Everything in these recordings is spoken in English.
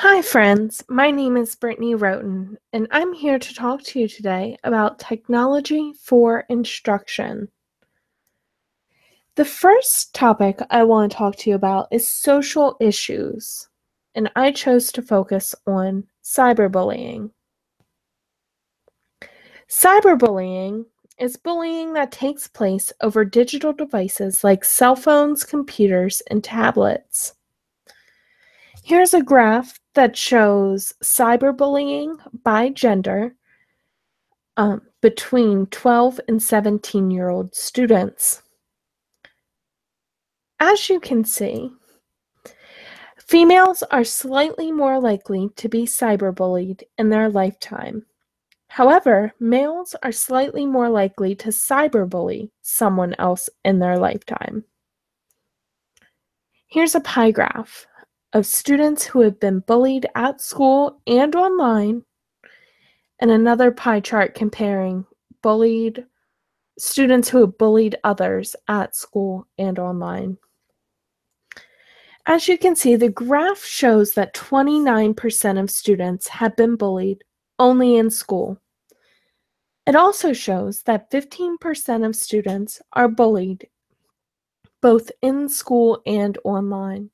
Hi, friends. My name is Brittany Roten, and I'm here to talk to you today about technology for instruction. The first topic I want to talk to you about is social issues, and I chose to focus on cyberbullying. Cyberbullying is bullying that takes place over digital devices like cell phones, computers, and tablets. Here's a graph that shows cyberbullying by gender between 12 and 17-year-old students. As you can see, females are slightly more likely to be cyberbullied in their lifetime. However, males are slightly more likely to cyberbully someone else in their lifetime. Here's a pie graph of students who have been bullied at school and online, and another pie chart comparing students who have bullied others at school and online. As you can see, the graph shows that 29% of students have been bullied only in school. It also shows that 15% of students are bullied both in school and online.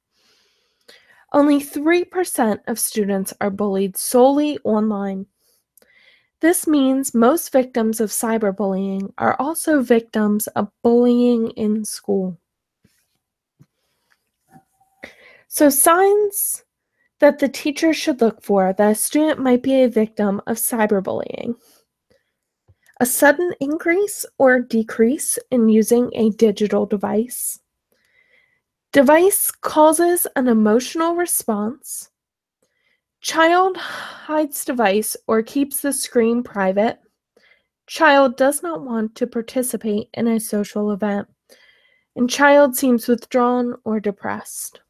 Only 3% of students are bullied solely online. This means most victims of cyberbullying are also victims of bullying in school. So, signs that the teacher should look for that a student might be a victim of cyberbullying: a sudden increase or decrease in using a digital device. Device causes an emotional response. Child hides device or keeps the screen private. Child does not want to participate in a social event. And child seems withdrawn or depressed.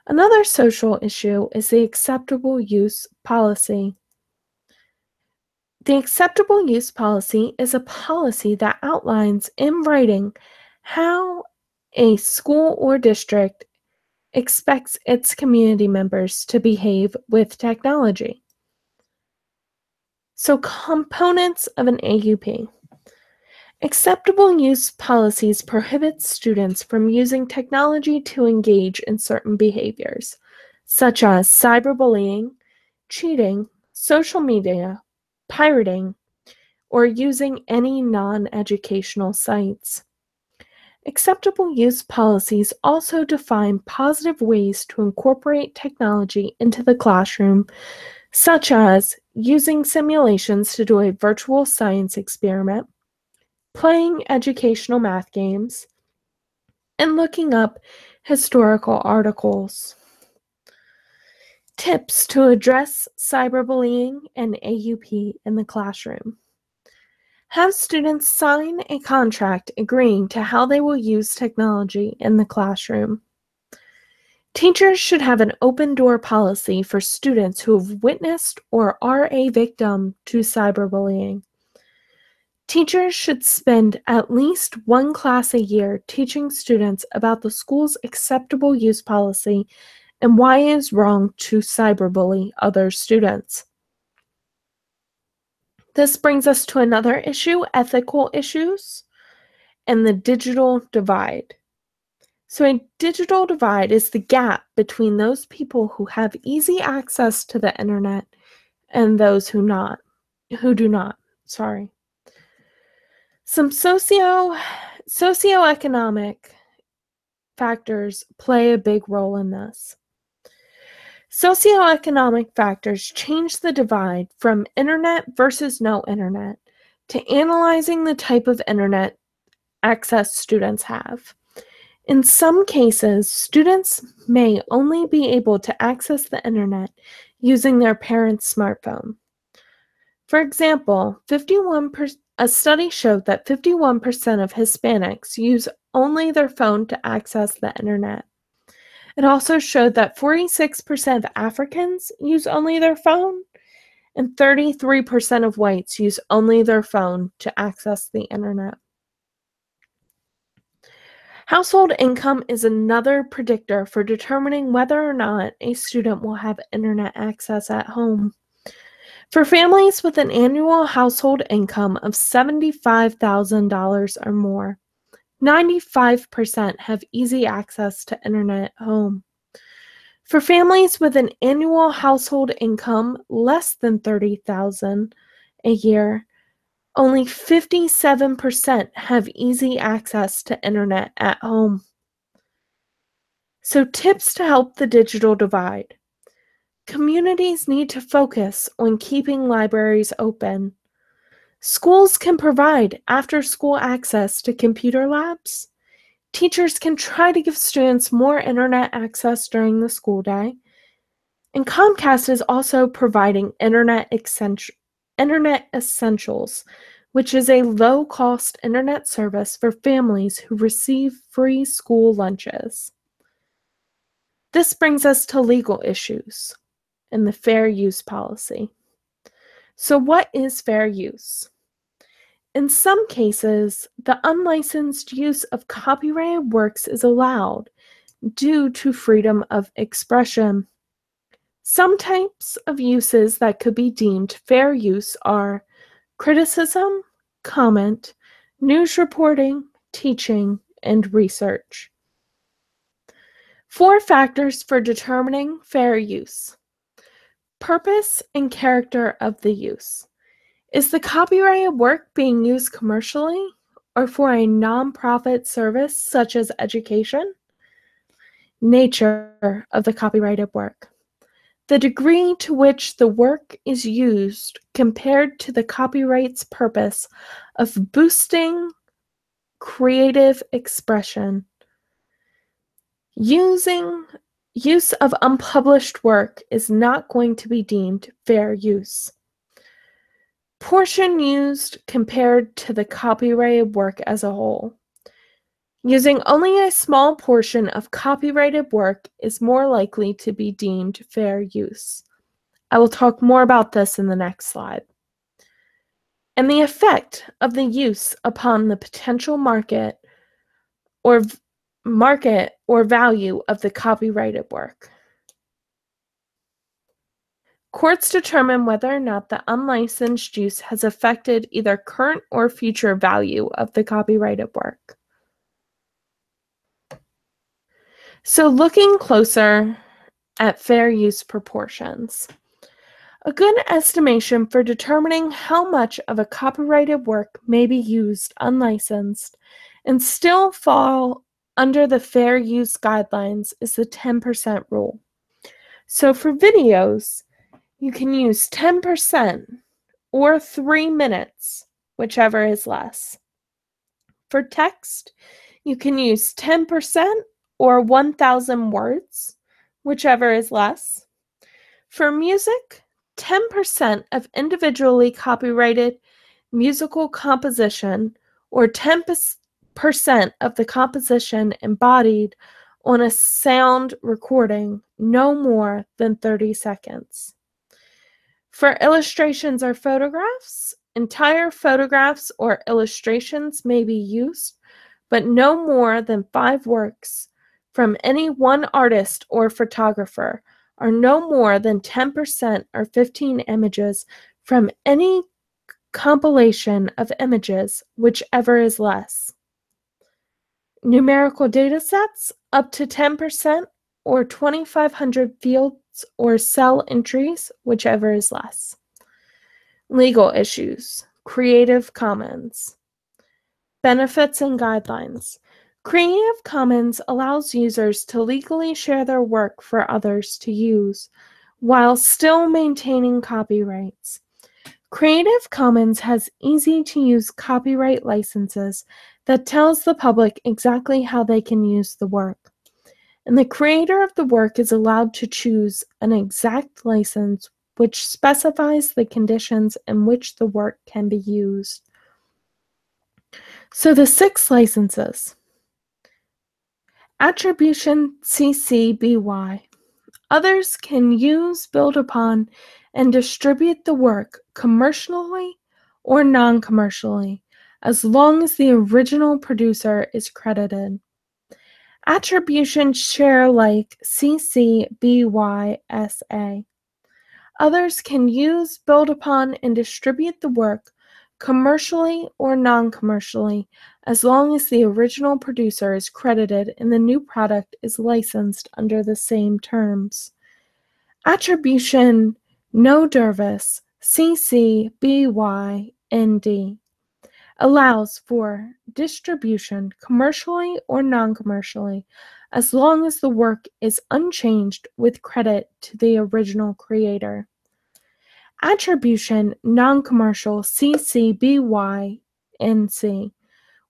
Another social issue is the acceptable use policy. The acceptable use policy is a policy that outlines in writing how a school or district expects its community members to behave with technology. So, components of an AUP. Acceptable use policies prohibit students from using technology to engage in certain behaviors, such as cyberbullying, cheating, social media, pirating, or using any non-educational sites. Acceptable use policies also define positive ways to incorporate technology into the classroom, such as using simulations to do a virtual science experiment, playing educational math games, and looking up historical articles. Tips to address cyberbullying and AUP in the classroom. Have students sign a contract agreeing to how they will use technology in the classroom. Teachers should have an open door policy for students who have witnessed or are a victim to cyberbullying. Teachers should spend at least one class a year teaching students about the school's acceptable use policy and why it is wrong to cyberbully other students. This brings us to another issue, ethical issues, and the digital divide. So a digital divide is the gap between those people who have easy access to the internet and those who do not. Some socioeconomic factors play a big role in this. Socioeconomic factors change the divide from internet versus no internet to analyzing the type of internet access students have. In some cases, students may only be able to access the internet using their parents' smartphone. For example, a study showed that 51% of Hispanics use only their phone to access the internet. It also showed that 46% of Africans use only their phone, and 33% of whites use only their phone to access the internet. Household income is another predictor for determining whether or not a student will have internet access at home. For families with an annual household income of $75,000 or more, 95% have easy access to internet at home. For families with an annual household income less than $30,000 a year, only 57% have easy access to internet at home. So, tips to help the digital divide. Communities need to focus on keeping libraries open. Schools can provide after-school access to computer labs. Teachers can try to give students more internet access during the school day. And Comcast is also providing Internet Essentials, which is a low-cost internet service for families who receive free school lunches. This brings us to legal issues and the fair use policy. So what is fair use? In some cases, the unlicensed use of copyrighted works is allowed due to freedom of expression. Some types of uses that could be deemed fair use are criticism, comment, news reporting, teaching, and research. 4 factors for determining fair use. Purpose and character of the use. Is the copyrighted work being used commercially or for a nonprofit service such as education? Nature of the copyrighted work. The degree to which the work is used compared to the copyright's purpose of boosting creative expression. Use of unpublished work is not going to be deemed fair use. Portion used compared to the copyrighted work as a whole. Using only a small portion of copyrighted work is more likely to be deemed fair use. I will talk more about this in the next slide. And the effect of the use upon the potential market or value of the copyrighted work. Courts determine whether or not the unlicensed use has affected either current or future value of the copyrighted work. So looking closer at fair use proportions. A good estimation for determining how much of a copyrighted work may be used unlicensed and still fall under the fair use guidelines is the 10% rule. So for videos, you can use 10% or 3 minutes, whichever is less. For text, you can use 10% or 1,000 words, whichever is less. For music, 10% of individually copyrighted musical composition or 10% of the composition embodied on a sound recording, no more than 30 seconds. For illustrations or photographs, entire photographs or illustrations may be used, but no more than 5 works from any one artist or photographer, or no more than 10% or 15 images from any compilation of images, whichever is less. Numerical data sets up to 10% or 2,500 fields or cell entries, whichever is less. Legal issues, Creative Commons. Benefits and guidelines. Creative Commons allows users to legally share their work for others to use, while still maintaining copyrights. Creative Commons has easy-to-use copyright licenses that tells the public exactly how they can use the work. And the creator of the work is allowed to choose an exact license which specifies the conditions in which the work can be used. So the 6 licenses. Attribution CC BY. Others can use, build upon, and distribute the work commercially or non-commercially, as long as the original producer is credited. Attribution share alike CC BY SA. Others can use, build upon, and distribute the work commercially or non-commercially, as long as the original producer is credited and the new product is licensed under the same terms. Attribution no dervis CC BY ND allows for distribution commercially or non-commercially, as long as the work is unchanged with credit to the original creator. Attribution non-commercial CC BY NC.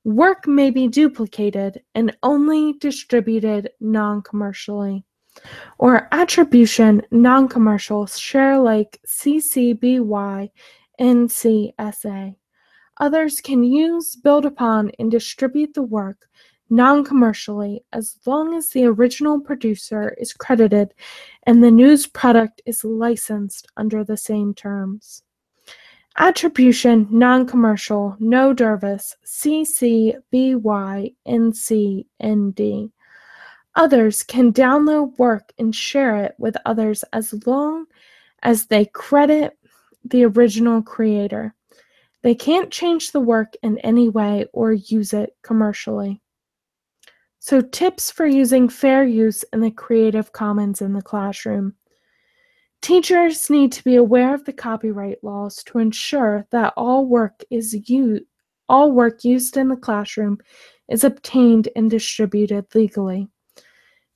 Work may be duplicated and only distributed non-commercially. Or attribution non-commercial share alike CC BY NC SA. Others can use, build upon, and distribute the work non-commercially as long as the original producer is credited and the news product is licensed under the same terms. Attribution non-commercial no dervis CC BY NC ND. Others can download work and share it with others as long as they credit the original creator. They can't change the work in any way or use it commercially. So, tips for using fair use in the Creative Commons in the classroom. Teachers need to be aware of the copyright laws to ensure that all work used in the classroom is obtained and distributed legally.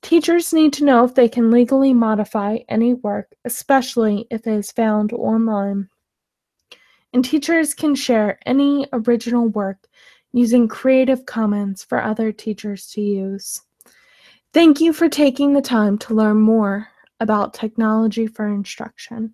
Teachers need to know if they can legally modify any work, especially if it is found online. And teachers can share any original work using Creative Commons for other teachers to use. Thank you for taking the time to learn more about technology for instruction.